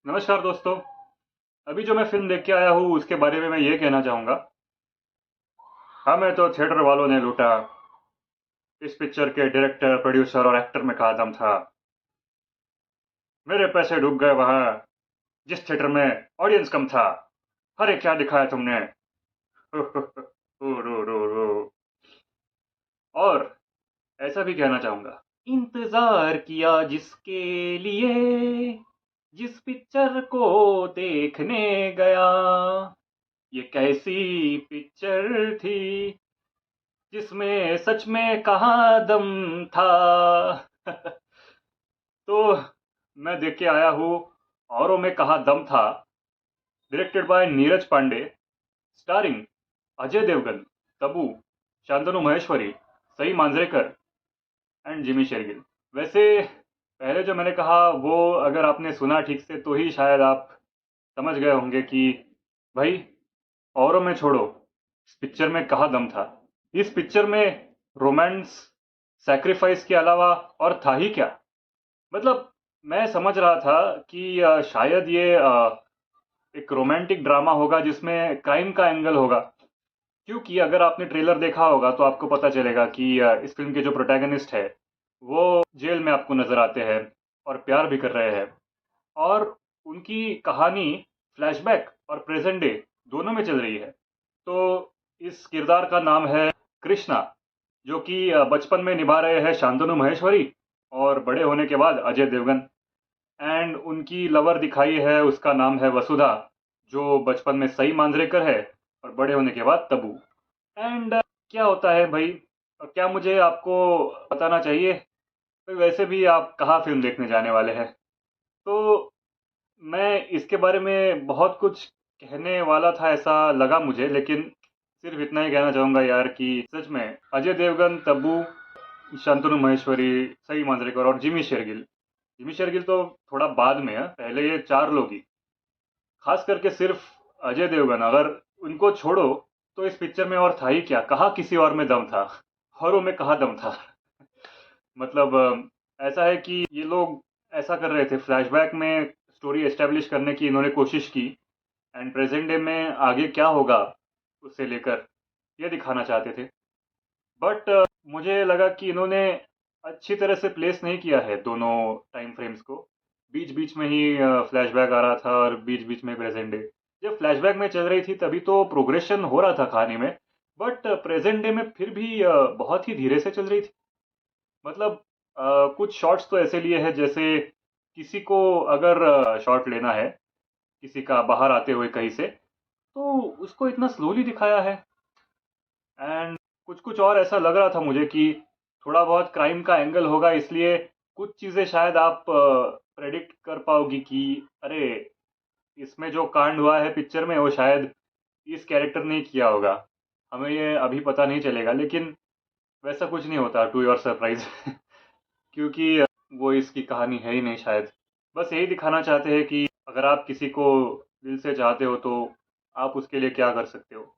नमस्कार दोस्तों। अभी जो मैं फिल्म देख के आया हूँ उसके बारे में मैं ये कहना चाहूँगा। हमें तो थिएटर वालों ने लूटा। इस पिक्चर के डायरेक्टर, प्रोड्यूसर और एक्टर में कहा दम था। मेरे पैसे डूब गए वहाँ जिस थिएटर में ऑडियंस कम था। अरे क्या दिखाया तुमने। रो रो रो रो। और ऐसा भी कहना चाहूँगा, इंतजार किया जिसके लिए, जिस पिक्चर को देखने गया, ये कैसी पिक्चर थी जिसमें सच में कहाँ दम था। तो मैं देख के आया हूँ औरों में कहाँ दम था, directed by Neeraj Pandey, starring Ajay Devgn, Tabu, Shantanu Maheshwari, Sai Manjrekar and Jimmy Shergill. वैसे पहले जो मैंने कहा वो अगर आपने सुना ठीक से तो ही शायद आप समझ गए होंगे कि भाई औरों में छोड़ो, इस पिक्चर में कहाँ दम था। इस पिक्चर में रोमांस, सैक्रिफाइस के अलावा और था ही क्या। मतलब मैं समझ रहा था कि शायद ये एक रोमांटिक ड्रामा होगा जिसमें क्राइम का एंगल होगा, क्योंकि अगर आपने ट्रेलर देखा होगा तो आपको पता चलेगा कि इस फिल्म के जो प्रोटैगनिस्ट है वो जेल में आपको नजर आते हैं और प्यार भी कर रहे हैं। और उनकी कहानी फ्लैशबैक और प्रेजेंट डे दोनों में चल रही है। तो इस किरदार का नाम है कृष्णा, जो कि बचपन में निभा रहे हैं शांतनु महेश्वरी और बड़े होने के बाद अजय देवगन। एंड उनकी लवर दिखाई है, उसका नाम है वसुधा, जो बचपन में सई मांजरेकर है और बड़े होने के बाद तब्बू। एंड क्या होता है भाई, क्या मुझे आपको बताना चाहिए। तो वैसे भी आप कहाँ फिल्म देखने जाने वाले हैं। तो मैं इसके बारे में बहुत कुछ कहने वाला था ऐसा लगा मुझे, लेकिन सिर्फ इतना ही कहना चाहूँगा यार कि सच में अजय देवगन, तब्बू, शांतनु महेश्वरी, सई मांजरेकर और जिमी शेरगिल। जिमी शेरगिल तो थोड़ा बाद में है, पहले ये चार लोग ही। खास करके सिर्फ अजय देवगन अगर उनको छोड़ो तो इस पिक्चर में और था ही क्या, कहाँ किसी और में दम था, हॉरों में कहाँ दम था। मतलब ऐसा है कि ये लोग ऐसा कर रहे थे, फ्लैशबैक में स्टोरी एस्टेब्लिश करने की इन्होंने कोशिश की एंड प्रेजेंट डे में आगे क्या होगा उससे लेकर ये दिखाना चाहते थे। बट मुझे लगा कि इन्होंने अच्छी तरह से प्लेस नहीं किया है दोनों टाइम फ्रेम्स को। बीच बीच में ही फ्लैशबैक आ रहा था और बीच बीच में प्रेजेंट डे। जब फ्लैशबैक में चल रही थी तभी तो प्रोग्रेशन हो रहा था कहानी में, बट प्रेजेंट डे में फिर भी बहुत ही धीरे से चल रही थी। मतलब कुछ शॉट्स तो ऐसे लिए हैं जैसे किसी को अगर शॉट लेना है किसी का बाहर आते हुए कहीं से, तो उसको इतना स्लोली दिखाया है। एंड कुछ कुछ और ऐसा लग रहा था मुझे कि थोड़ा बहुत क्राइम का एंगल होगा, इसलिए कुछ चीज़ें शायद आप प्रेडिक्ट कर पाओगी कि अरे इसमें जो कांड हुआ है पिक्चर में वो शायद इस कैरेक्टर ने ही किया होगा। हमें ये अभी पता नहीं चलेगा, लेकिन वैसा कुछ नहीं होता टू योर सरप्राइज। क्योंकि वो इसकी कहानी है ही नहीं शायद। बस यही दिखाना चाहते हैं कि अगर आप किसी को दिल से चाहते हो तो आप उसके लिए क्या कर सकते हो।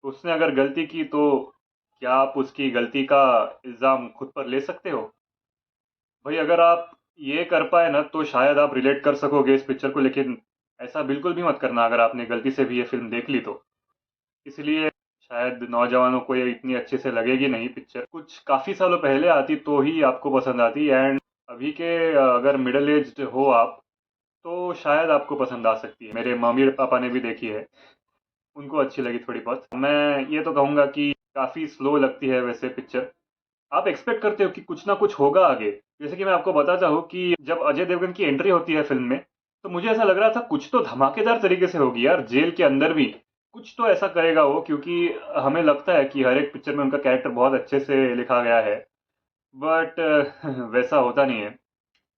उसने अगर गलती की तो क्या आप उसकी गलती का इल्ज़ाम खुद पर ले सकते हो। भाई अगर आप ये कर पाए ना तो शायद आप रिलेट कर सकोगे इस पिक्चर को, लेकिन ऐसा बिल्कुल भी मत करना अगर आपने गलती से भी ये फिल्म देख ली तो। इसलिए शायद नौजवानों को ये इतनी अच्छे से लगेगी नहीं पिक्चर। कुछ काफ़ी सालों पहले आती तो ही आपको पसंद आती, एंड अभी के अगर मिडिल एज्ड हो आप तो शायद आपको पसंद आ सकती है। मेरे मम्मी पापा ने भी देखी है, उनको अच्छी लगी थोड़ी बहुत। मैं ये तो कहूँगा कि काफ़ी स्लो लगती है वैसे पिक्चर। आप एक्सपेक्ट करते हो कि कुछ ना कुछ होगा आगे। जैसे कि मैं आपको बताता हूँ कि जब अजय देवगन की एंट्री होती है फिल्म में तो मुझे ऐसा लग रहा था कुछ तो धमाकेदार तरीके से होगी यार, जेल के अंदर भी कुछ तो ऐसा करेगा वो, क्योंकि हमें लगता है कि हर एक पिक्चर में उनका कैरेक्टर बहुत अच्छे से लिखा गया है। बट वैसा होता नहीं है,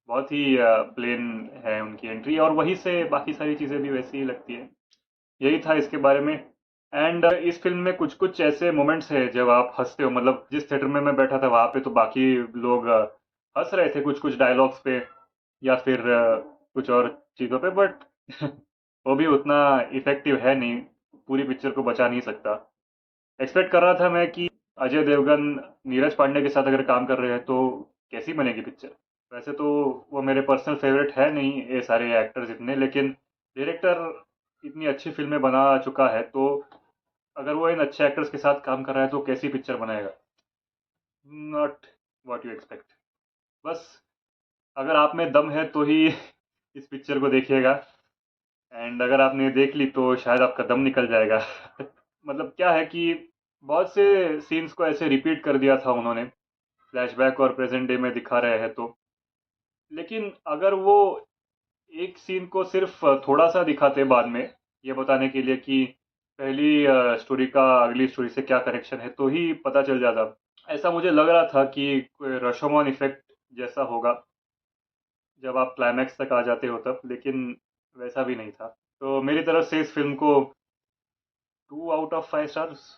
बहुत ही प्लेन है उनकी एंट्री, और वहीं से बाकी सारी चीज़ें भी वैसी ही लगती है। यही था इसके बारे में। एंड इस फिल्म में कुछ कुछ ऐसे मोमेंट्स है जब आप हंसते हो। मतलब जिस थिएटर में मैं बैठा था वहाँ पे तो बाकी लोग हंस रहे थे कुछ कुछ डायलॉग्स पे या फिर कुछ और चीज़ों पे, बट वो भी उतना इफेक्टिव है नहीं, पूरी पिक्चर को बचा नहीं सकता। एक्सपेक्ट कर रहा था मैं कि अजय देवगन नीरज पांडे के साथ अगर काम कर रहे हैं तो कैसी बनेगी पिक्चर। वैसे तो वो मेरे पर्सनल फेवरेट है नहीं ये सारे एक्टर्स इतने, लेकिन डायरेक्टर इतनी अच्छी फिल्में बना चुका है, तो अगर वो इन अच्छे एक्टर्स के साथ काम कर रहा है तो कैसी पिक्चर बनाएगा? Not what you expect. बस अगर आप में दम है तो ही इस पिक्चर को देखिएगा, एंड अगर आपने देख ली तो शायद आपका दम निकल जाएगा। मतलब क्या है कि बहुत से सीन्स को ऐसे रिपीट कर दिया था उन्होंने, फ्लैशबैक और प्रेजेंट डे में दिखा रहे हैं तो, लेकिन अगर वो एक सीन को सिर्फ थोड़ा सा दिखाते बाद में, ये बताने के लिए कि पहली स्टोरी का अगली स्टोरी से क्या कनेक्शन है, तो ही पता चल जाता। ऐसा मुझे लग रहा था कि कोई रशोमन इफेक्ट जैसा होगा जब आप क्लाइमैक्स तक आ जाते हो तब, लेकिन वैसा भी नहीं था। तो मेरी तरफ से इस फिल्म को 2 आउट ऑफ 5 स्टार्स।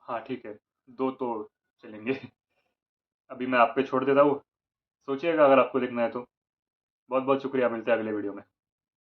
हाँ ठीक है, दो तो चलेंगे। अभी मैं आप पे छोड़ देता हूँ, सोचिएगा अगर आपको देखना है तो। बहुत बहुत शुक्रिया, मिलते हैं अगले वीडियो में।